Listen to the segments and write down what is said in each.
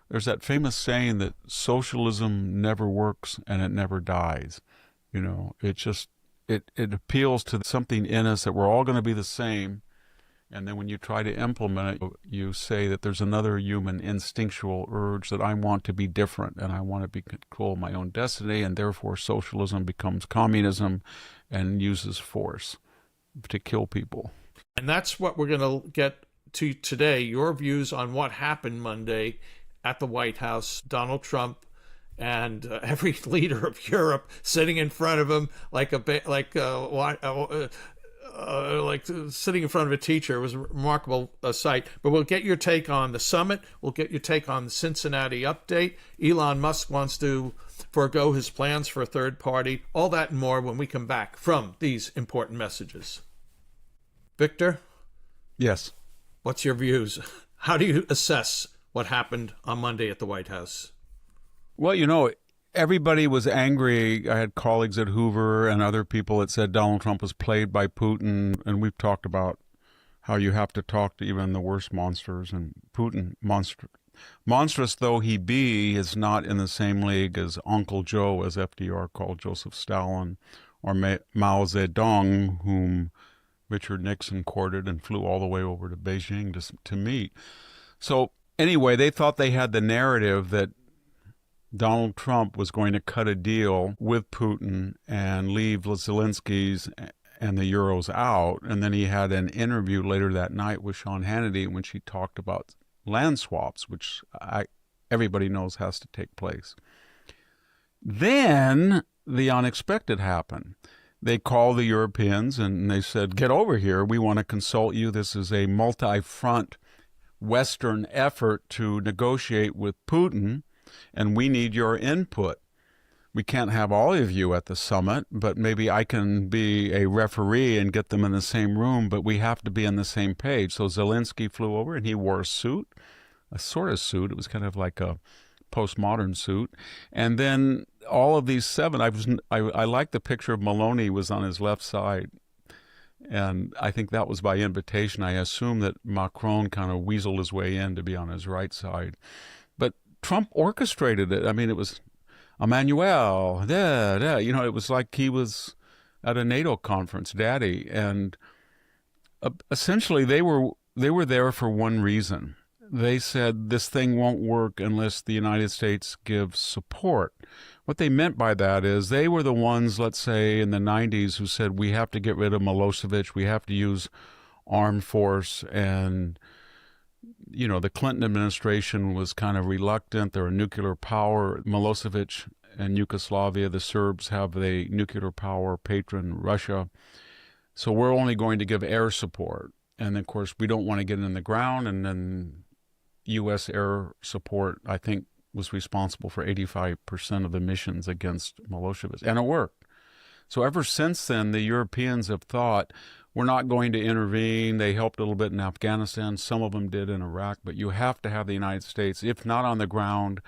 there's that famous saying that socialism never works and it never dies. It just, it appeals to something in us that we're all going to be the same. And then when you try to implement it, you say that there's another human instinctual urge that I want to be different and I want to be control my own destiny, and therefore socialism becomes communism and uses force to kill people. And that's what we're going to get to today, your views on what happened Monday at the White House. Donald Trump and every leader of Europe sitting in front of him like sitting in front of a teacher. It was a remarkable sight. But we'll get your take on the summit. We'll get your take on the Cincinnati update. Elon Musk wants to forego his plans for a third party. All that and more when we come back from these important messages. Victor? Yes. What's your views? How do you assess what happened on Monday at the White House? Well, everybody was angry. I had colleagues at Hoover and other people that said Donald Trump was played by Putin. And we've talked about how you have to talk to even the worst monsters. And Putin, monstrous though he be, is not in the same league as Uncle Joe, as FDR called Joseph Stalin, or Mao Zedong, whom Richard Nixon courted and flew all the way over to Beijing to meet. So anyway, they thought they had the narrative that Donald Trump was going to cut a deal with Putin and leave Zelensky's and the Euros out. And then he had an interview later that night with Sean Hannity in which he talked about land swaps, which everybody knows has to take place. Then the unexpected happened. They called the Europeans and they said, get over here. We want to consult you. This is a multi-front Western effort to negotiate with Putin, and we need your input. We can't have all of you at the summit, but maybe I can be a referee and get them in the same room, but we have to be on the same page. So Zelensky flew over and he wore a suit, a sort of suit. It was kind of like a postmodern suit. And then all of these seven, I like the picture of Maloney was on his left side. And I think that was by invitation. I assume that Macron kind of weaseled his way in to be on his right side. But Trump orchestrated it. I mean, it was Emmanuel, it was like he was at a NATO conference, daddy. And essentially they were there for one reason. They said this thing won't work unless the United States gives support. What they meant by that is they were the ones, let's say, in the 90s who said we have to get rid of Milosevic, we have to use armed force, and the Clinton administration was kind of reluctant. They're a nuclear power. Milosevic and Yugoslavia, the Serbs, have the nuclear power patron, Russia. So we're only going to give air support. And, of course, we don't want to get in the ground. And then U.S. air support, I think, was responsible for 85% of the missions against Milosevic. And it worked. So ever since then, the Europeans have thought, we're not going to intervene. They helped a little bit in Afghanistan. Some of them did in Iraq. But you have to have the United States, if not on the ground,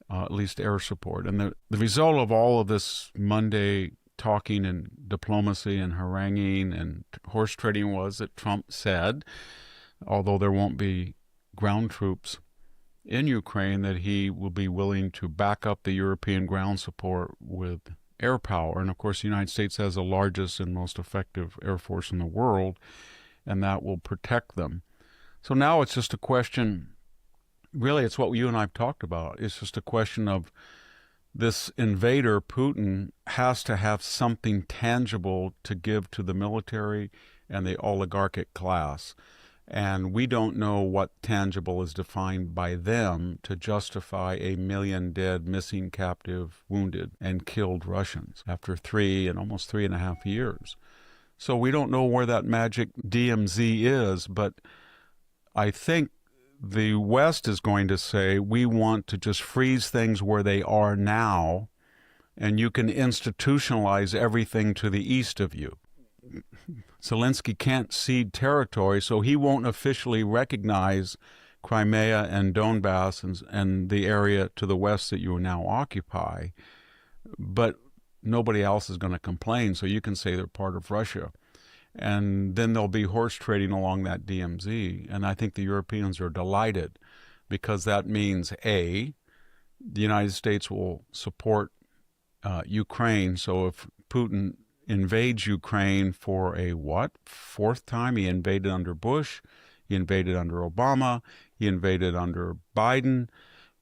at least air support. And the result of all of this Monday talking and diplomacy and haranguing and horse trading was that Trump said, although there won't be ground troops in Ukraine, that he will be willing to back up the European ground support with air power. And of course, the United States has the largest and most effective air force in the world, and that will protect them. So now it's just a question, really, it's what you and I have talked about. It's just a question of this invader, Putin, has to have something tangible to give to the military and the oligarchic class. And we don't know what tangible is defined by them to justify 1 million dead, missing, captive, wounded, and killed Russians after 3 and almost 3.5 years. So we don't know where that magic DMZ is, but I think the West is going to say, we want to just freeze things where they are now, and you can institutionalize everything to the east of you. Zelensky can't cede territory, so he won't officially recognize Crimea and Donbass and the area to the west that you now occupy. But nobody else is going to complain, so you can say they're part of Russia. And then there'll be horse trading along that DMZ. And I think the Europeans are delighted because that means, A, the United States will support Ukraine. So if Putin invades Ukraine for a what? Fourth time? He invaded under Bush. He invaded under Obama. He invaded under Biden.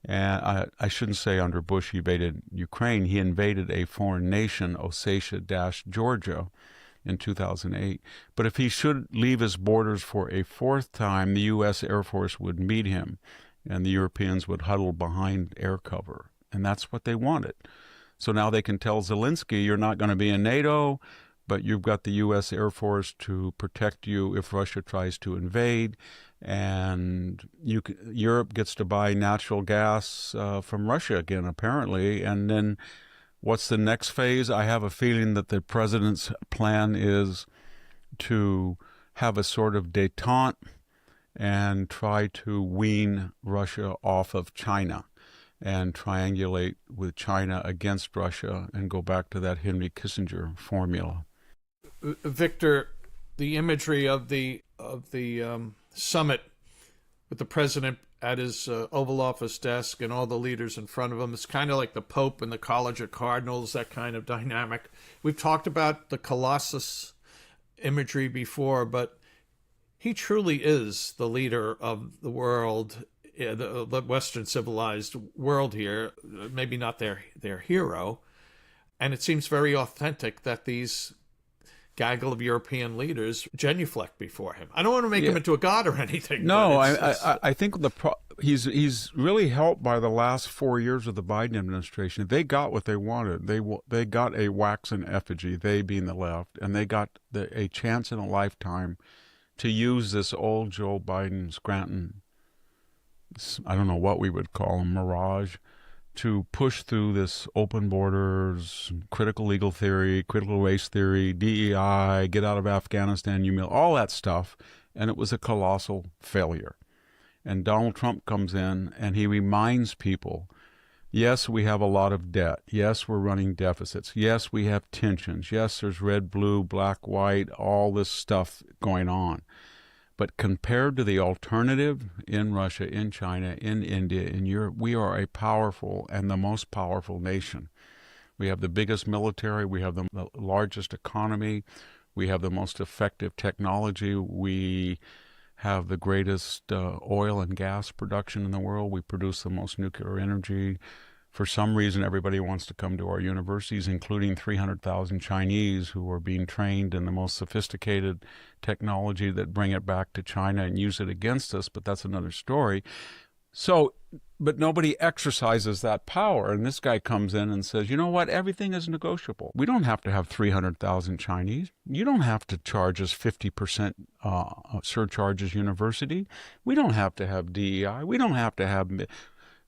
And I shouldn't say under Bush he invaded Ukraine. He invaded a foreign nation, Ossetia-Georgia, in 2008. But if he should leave his borders for a fourth time, the U.S. Air Force would meet him, and the Europeans would huddle behind air cover. And that's what they wanted. So now they can tell Zelensky, you're not going to be in NATO, but you've got the U.S. Air Force to protect you if Russia tries to invade. And Europe gets to buy natural gas from Russia again, apparently. And then what's the next phase? I have a feeling that the president's plan is to have a sort of détente and try to wean Russia off of China and triangulate with China against Russia and go back to that Henry Kissinger formula. Victor, the imagery of the summit with the president at his Oval Office desk and all the leaders in front of him, it's kind of like the Pope and the College of Cardinals, that kind of dynamic. We've talked about the Colossus imagery before, but he truly is the leader of the world, the Western civilized world here, maybe not their hero. And it seems very authentic that these gaggle of European leaders genuflect before him. I don't want to make him into a god or anything. No, I think he's really helped by the last 4 years of the Biden administration. They got what they wanted. They got a waxen effigy, they being the left, and they got a chance in a lifetime to use this old Joe Biden Scranton, I don't know what we would call him, mirage, to push through this open borders, critical legal theory, critical race theory, DEI, get out of Afghanistan, all that stuff. And it was a colossal failure. And Donald Trump comes in and he reminds people, yes, we have a lot of debt. Yes, we're running deficits. Yes, we have tensions. Yes, there's red, blue, black, white, all this stuff going on. But compared to the alternative in Russia, in China, in India, in Europe, we are a powerful and the most powerful nation. We have the biggest military. We have the largest economy. We have the most effective technology. We have the greatest oil and gas production in the world. We produce the most nuclear energy. For some reason, everybody wants to come to our universities, including 300,000 Chinese who are being trained in the most sophisticated technology that bring it back to China and use it against us, but that's another story. So, but nobody exercises that power. And this guy comes in and says, you know what, everything is negotiable. We don't have to have 300,000 Chinese. You don't have to charge us 50% surcharges university. We don't have to have DEI. We don't have to have...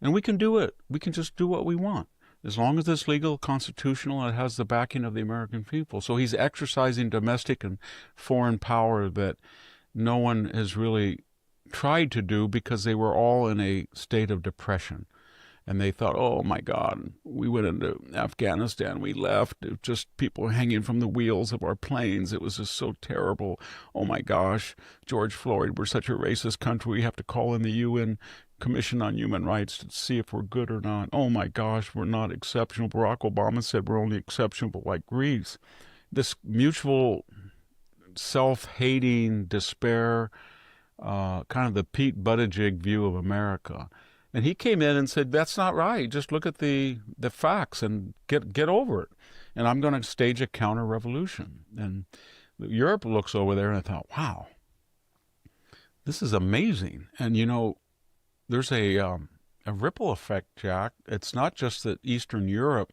And we can do it. We can just do what we want, as long as it's legal, constitutional, and it has the backing of the American people. So he's exercising domestic and foreign power that no one has really tried to do, because they were all in a state of depression. And they thought, oh, my God, we went into Afghanistan, we left, it was just people hanging from the wheels of our planes. It was just so terrible. Oh, my gosh, George Floyd, we're such a racist country. We have to call in the UN Commission on Human Rights to see if we're good or not. Oh, my gosh, we're not exceptional. Barack Obama said we're only exceptional like Greece. This mutual self-hating despair, kind of the Pete Buttigieg view of America. And he came in and said, that's not right. Just look at the facts and get over it. And I'm going to stage a counter-revolution. And Europe looks over there and I thought, wow, this is amazing. And, you know, there's a ripple effect, Jack. It's not just that Eastern Europe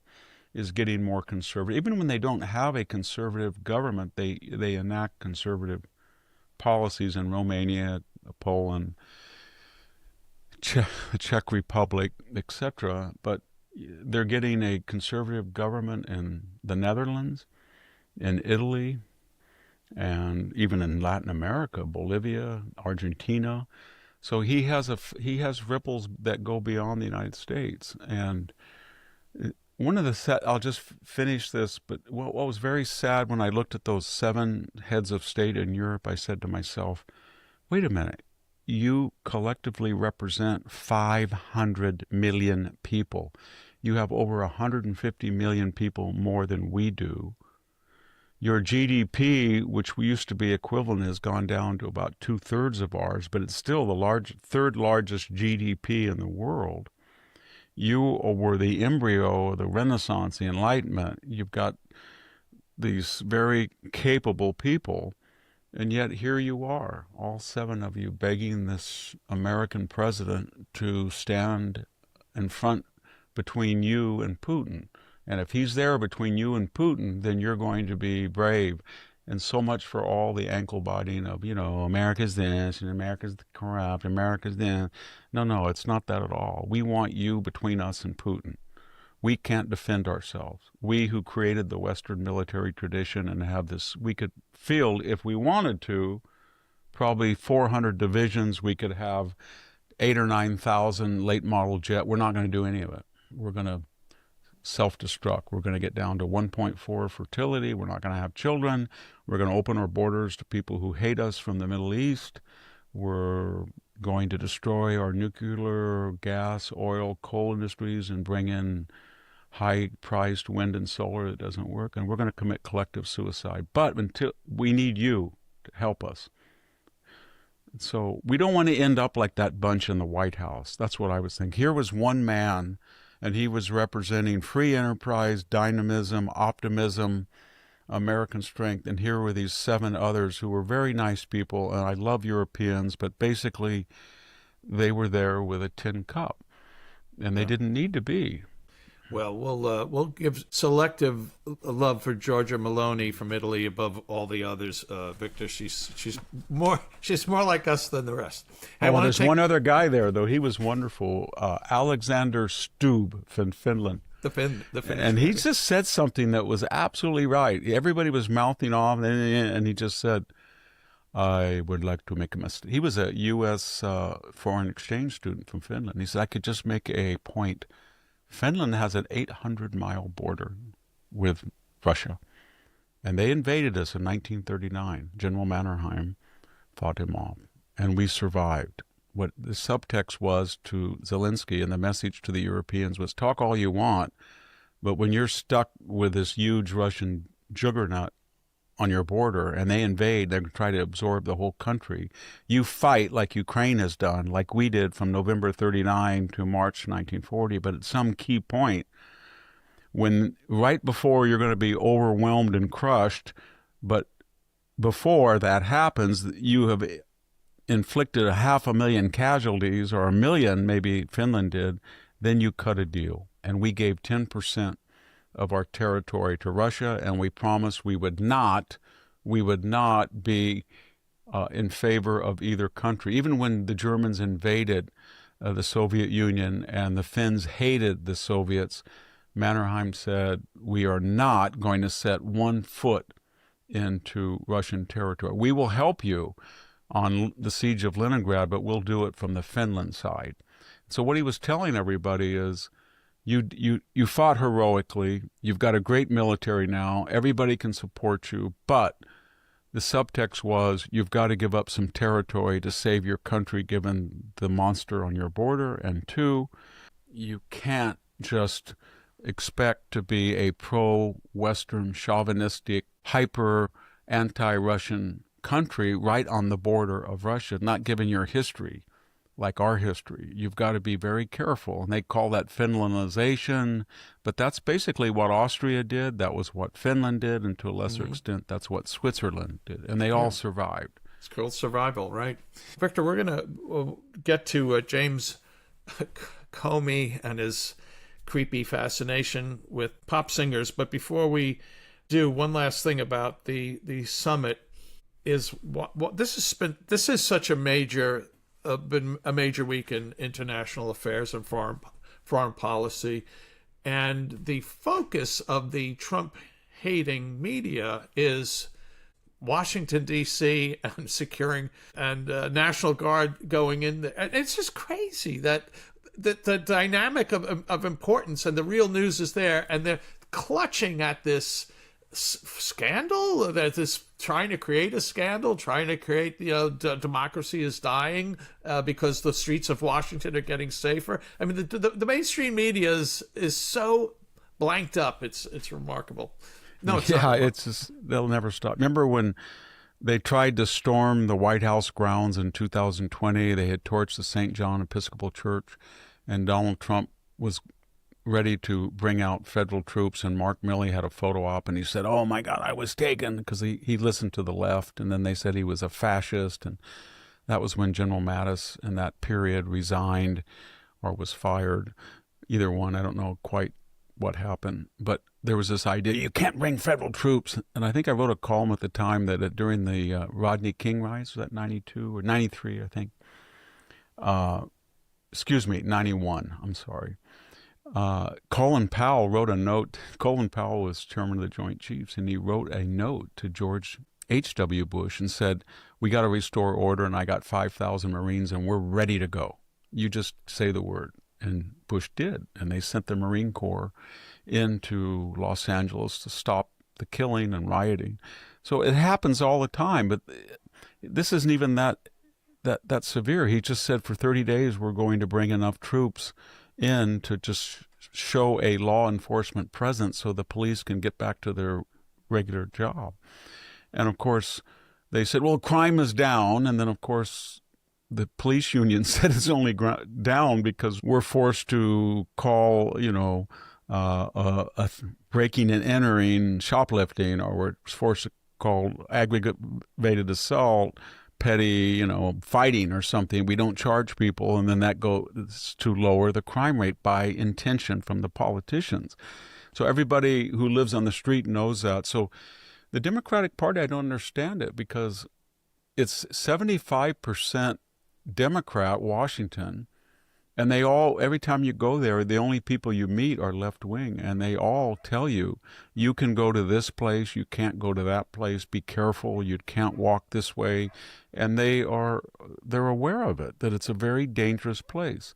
is getting more conservative. Even when they don't have a conservative government, they enact conservative policies in Romania, Poland, Czech Republic, etc. But they're getting a conservative government in the Netherlands, in Italy, and even in Latin America, Bolivia, Argentina. So he has ripples that go beyond the United States. And one of the I'll just finish this. But what was very sad when I looked at those 7 heads of state in Europe, I said to myself, wait a minute. you collectively represent 500 million people. You have over 150 million people more than we do. Your GDP, which we used to be equivalent, has gone down to about 2/3 of ours, but it's still the third largest GDP in the world. You were the embryo of the Renaissance, the Enlightenment. You've got these very capable people, and yet here you are, all 7 of you, begging this American president to stand in front between you and Putin. And if he's there between you and Putin, then you're going to be brave. And so much for all the ankle biting of, America's this and America's corrupt, America's this. No, it's not that at all. We want you between us and Putin. We can't defend ourselves. We who created the Western military tradition and have this, we could field, if we wanted to, probably 400 divisions. We could have 8,000 or 9,000 late model jet. We're not going to do any of it. We're going to self-destruct. We're going to get down to 1.4 fertility. We're not going to have children. We're going to open our borders to people who hate us from the Middle East. We're going to destroy our nuclear, gas, oil, coal industries and bring in high-priced wind and solar that doesn't work. And we're going to commit collective suicide. But until we need you to help us. So we don't want to end up like that bunch in the White House. That's what I was thinking. Here was one man, and he was representing free enterprise, dynamism, optimism, American strength. And here were these 7 others who were very nice people. And I love Europeans, but basically they were there with a tin cup. And they didn't need to be. Well, we'll give selective love for Giorgia Meloni from Italy above all the others. Victor, she's more like us than the rest. There's one other guy there though. He was wonderful. Alexander Stubb from Finland. The Finnish. And he just said something that was absolutely right. Everybody was mouthing off, and he just said, "I would like to make a mistake." He was a U.S. foreign exchange student from Finland. He said, "I could just make a point. Finland has an 800-mile border with Russia, and they invaded us in 1939. General Mannerheim fought him off, and we survived." What the subtext was to Zelensky and the message to the Europeans was, talk all you want, but when you're stuck with this huge Russian juggernaut on your border and they invade, they try to absorb the whole country, you fight like Ukraine has done, like we did from November 39 to March 1940. But at some key point, when right before you're going to be overwhelmed and crushed, but before that happens, you have inflicted 500,000 casualties, or 1 million, maybe Finland did, then you cut a deal. And we gave 10% of our territory to Russia, and we promised we would not be in favor of either country. Even when the Germans invaded the Soviet Union and the Finns hated the Soviets, Mannerheim said, we are not going to set 1 foot into Russian territory. We will help you on the siege of Leningrad, but we'll do it from the Finland side. So what he was telling everybody is, you fought heroically, you've got a great military now, everybody can support you, but the subtext was, you've got to give up some territory to save your country given the monster on your border. And 2, you can't just expect to be a pro-Western, chauvinistic, hyper anti-Russian country right on the border of Russia, not given your history, like our history. You've got to be very careful. And they call that Finlandization, but that's basically what Austria did. That was what Finland did, and to a lesser extent, that's what Switzerland did. And they all survived. It's called survival, right? Victor, we're going to get to James Comey and his creepy fascination with pop singers. But before we do, one last thing about the summit is what this is such a major been a major week in international affairs and foreign policy, and the focus of the Trump hating media is Washington D.C. and securing and National Guard going in there. And it's just crazy that the dynamic of importance and the real news is there, and they're clutching at this scandal, that is trying to create a scandal, trying to create, democracy is dying because the streets of Washington are getting safer. I mean, the mainstream media is so blanked up. It's remarkable. No, it's not. It's just, they'll never stop. Remember when they tried to storm the White House grounds in 2020? They had torched the St. John Episcopal Church, and Donald Trump was ready to bring out federal troops, and Mark Milley had a photo op, and he said, "Oh my God, I was taken," because he listened to the left, and then they said he was a fascist, and that was when General Mattis in that period resigned or was fired. Either one, I don't know quite what happened, but there was this idea, you can't bring federal troops, and I think I wrote a column at the time that during the Rodney King riots, was that 92 or 93, I think? 91, I'm sorry. Colin Powell wrote a note. Colin Powell was chairman of the Joint Chiefs, and he wrote a note to George H.W. Bush and said, "We got to restore order, and I got 5,000 Marines, and we're ready to go. You just say the word." And Bush did, and they sent the Marine Corps into Los Angeles to stop the killing and rioting. So it happens all the time, but this isn't even that severe. He just said for 30 days we're going to bring enough troops in to just show a law enforcement presence so the police can get back to their regular job. And of course, they said, well, crime is down. And then, of course, the police union said it's only down because we're forced to call, a breaking and entering shoplifting, or we're forced to call aggravated assault petty, fighting or something. We don't charge people, and then that goes to lower the crime rate by intention from the politicians. So everybody who lives on the street knows that. So the Democratic Party, I don't understand it, because it's 75% Democrat, Washington, and they all, every time you go there, the only people you meet are left wing, and they all tell you, you can go to this place, you can't go to that place, be careful, you can't walk this way. And they're aware of it, that it's a very dangerous place.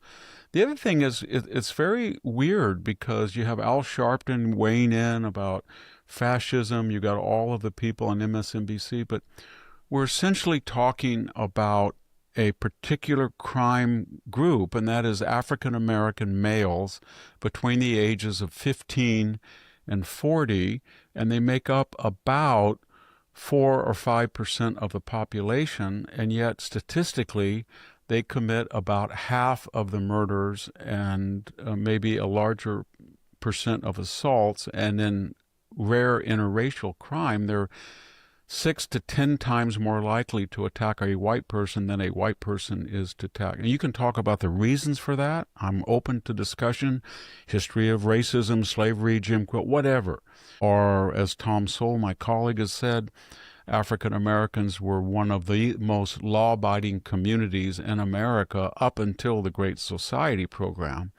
The other thing is, it's very weird because you have Al Sharpton weighing in about fascism, you got all of the people on MSNBC, but we're essentially talking about a particular crime group, and that is African American males between the ages of 15 and 40, and they make up about 4 or 5% of the population, and yet statistically they commit about half of the murders and maybe a larger percent of assaults, and in rare interracial crime, they're 6 to 10 times more likely to attack a white person than a white person is to attack. And you can talk about the reasons for that. I'm open to discussion, history of racism, slavery, Jim Crow, whatever. Or as Tom Sowell, my colleague, has said, African Americans were one of the most law-abiding communities in America up until the Great Society program.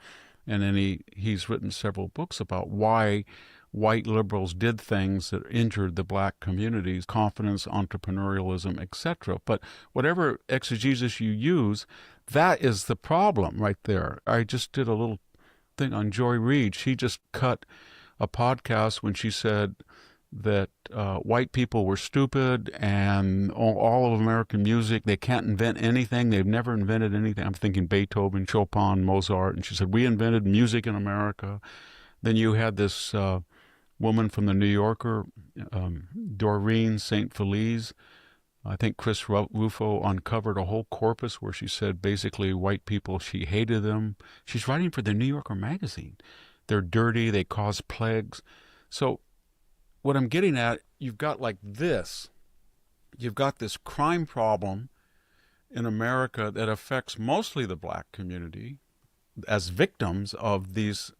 And then he's written several books about why white liberals did things that injured the black communities, confidence, entrepreneurialism, etc. But whatever exegesis you use, that is the problem right there. I just did a little thing on Joy Reid. She just cut a podcast when she said that white people were stupid and all of American music, they can't invent anything. They've never invented anything. I'm thinking Beethoven, Chopin, Mozart. And she said, we invented music in America. Then you had this woman from the New Yorker, Doreen St. Feliz. I think Chris Rufo uncovered a whole corpus where she said basically white people, she hated them. She's writing for the New Yorker magazine. They're dirty, they cause plagues. So what I'm getting at, you've got like this. You've got this crime problem in America that affects mostly the black community as victims of these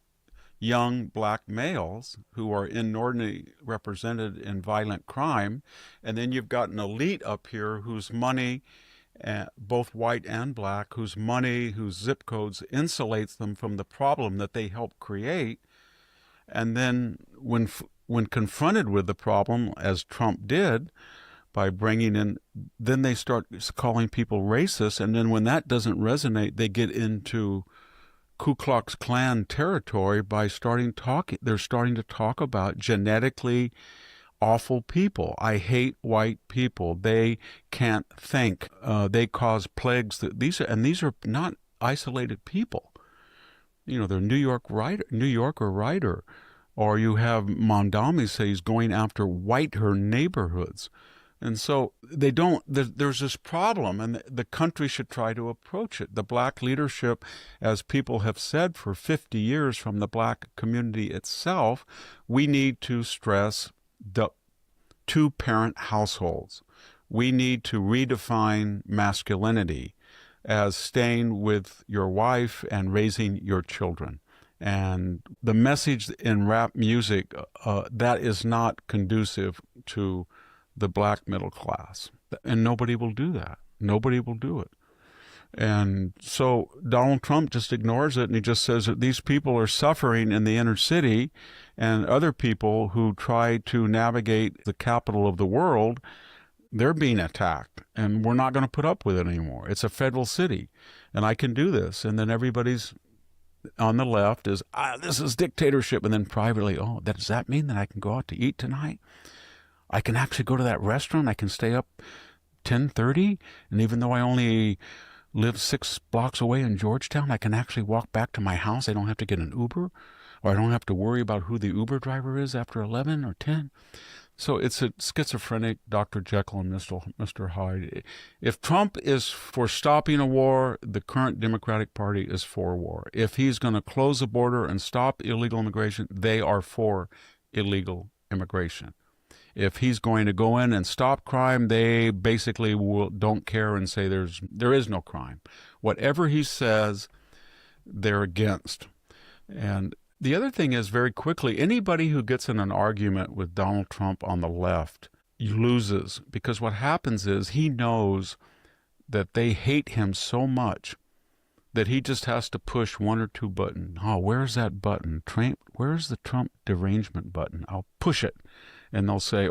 young black males who are inordinately represented in violent crime. And then you've got an elite up here whose money, both white and black, whose money, whose zip codes insulates them from the problem that they help create. And then when confronted with the problem, as Trump did, by bringing in, then they start calling people racist. And then when that doesn't resonate, they get into Ku Klux Klan territory by they're starting to talk about genetically awful people. I hate white people. They can't think. They cause plagues. These are not isolated people. They're New Yorker writer, or you have Mondami say he's going after whiter neighborhoods. And so they don't, there's this problem, and the country should try to approach it. The black leadership, as people have said for 50 years from the black community itself, we need to stress the two-parent households. We need to redefine masculinity as staying with your wife and raising your children. And the message in rap music, that is not conducive to the black middle class. And nobody will do that. Nobody will do it. And so Donald Trump just ignores it, and he just says that these people are suffering in the inner city, and other people who try to navigate the capital of the world, they're being attacked, and we're not going to put up with it anymore. It's a federal city, and I can do this. And then everybody's on the left is, this is dictatorship. And then privately, does that mean that I can go out to eat tonight? I can actually go to that restaurant. I can stay up 10:30, and even though I only live 6 blocks away in Georgetown, I can actually walk back to my house. I don't have to get an Uber, or I don't have to worry about who the Uber driver is after 11 or 10. So it's a schizophrenic Dr. Jekyll and Mr. Hyde. If Trump is for stopping a war, the current Democratic Party is for war. If he's going to close the border and stop illegal immigration, they are for illegal immigration. If he's going to go in and stop crime, they basically don't care and say there is no crime. Whatever he says, they're against. And the other thing is, very quickly, anybody who gets in an argument with Donald Trump on the left loses, because what happens is he knows that they hate him so much that he just has to push one or two buttons. Where's that button? Where's the Trump derangement button? I'll push it. And they'll say,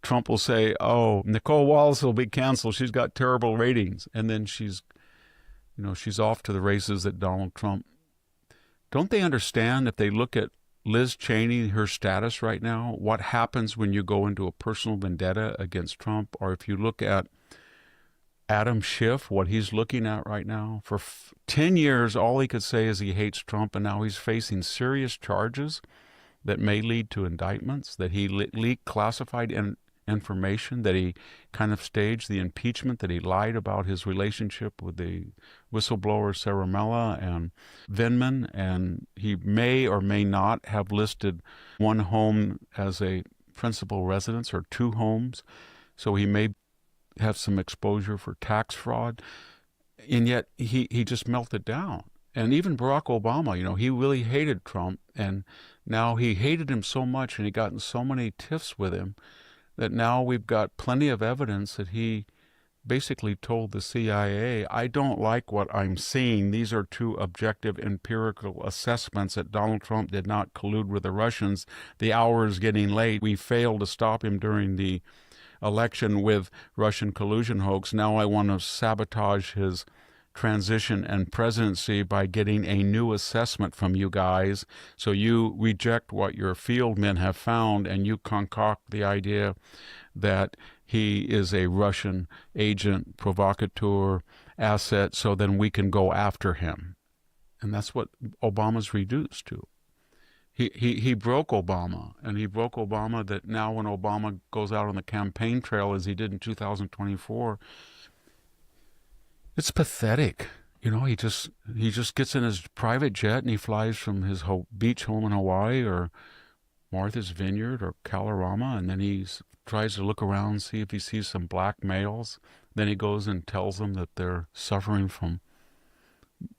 Trump will say, Nicole Wallace will be canceled. She's got terrible ratings. And then she's off to the races at Donald Trump. Don't they understand, if they look at Liz Cheney, her status right now, what happens when you go into a personal vendetta against Trump? Or if you look at Adam Schiff, what he's looking at right now, for 10 years, all he could say is he hates Trump, and now he's facing serious charges that may lead to indictments, that he leaked classified information, that he kind of staged the impeachment, that he lied about his relationship with the whistleblower Sarah Mella and Vindman, and he may or may not have listed one home as a principal residence or 2 homes, so he may have some exposure for tax fraud, and yet he just melted down. And even Barack Obama, he really hated Trump, and now he hated him so much, and he got in so many tiffs with him, that now we've got plenty of evidence that he basically told the CIA, I don't like what I'm seeing. These are 2 objective empirical assessments that Donald Trump did not collude with the Russians. The hour is getting late. We failed to stop him during the election with Russian collusion hoax. Now I want to sabotage his transition and presidency by getting a new assessment from you guys. So you reject what your field men have found, and you concoct the idea that he is a Russian agent, provocateur, asset, so then we can go after him. And that's what Obama's reduced to. He broke Obama, and he broke Obama that now when Obama goes out on the campaign trail, as he did in 2024, it's pathetic. He just gets in his private jet and he flies from his beach home in Hawaii or Martha's Vineyard or Kalorama, and then he tries to look around, see if he sees some black males. Then he goes and tells them that they're suffering from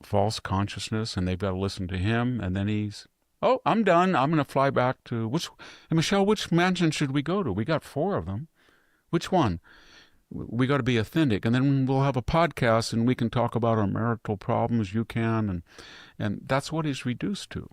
false consciousness and they've got to listen to him. And then he's, I'm done. I'm going to fly back to Michelle, which mansion should we go to? We got 4 of them. Which one? We got to be authentic, and then we'll have a podcast and we can talk about our marital problems. You can, and that's what he's reduced to.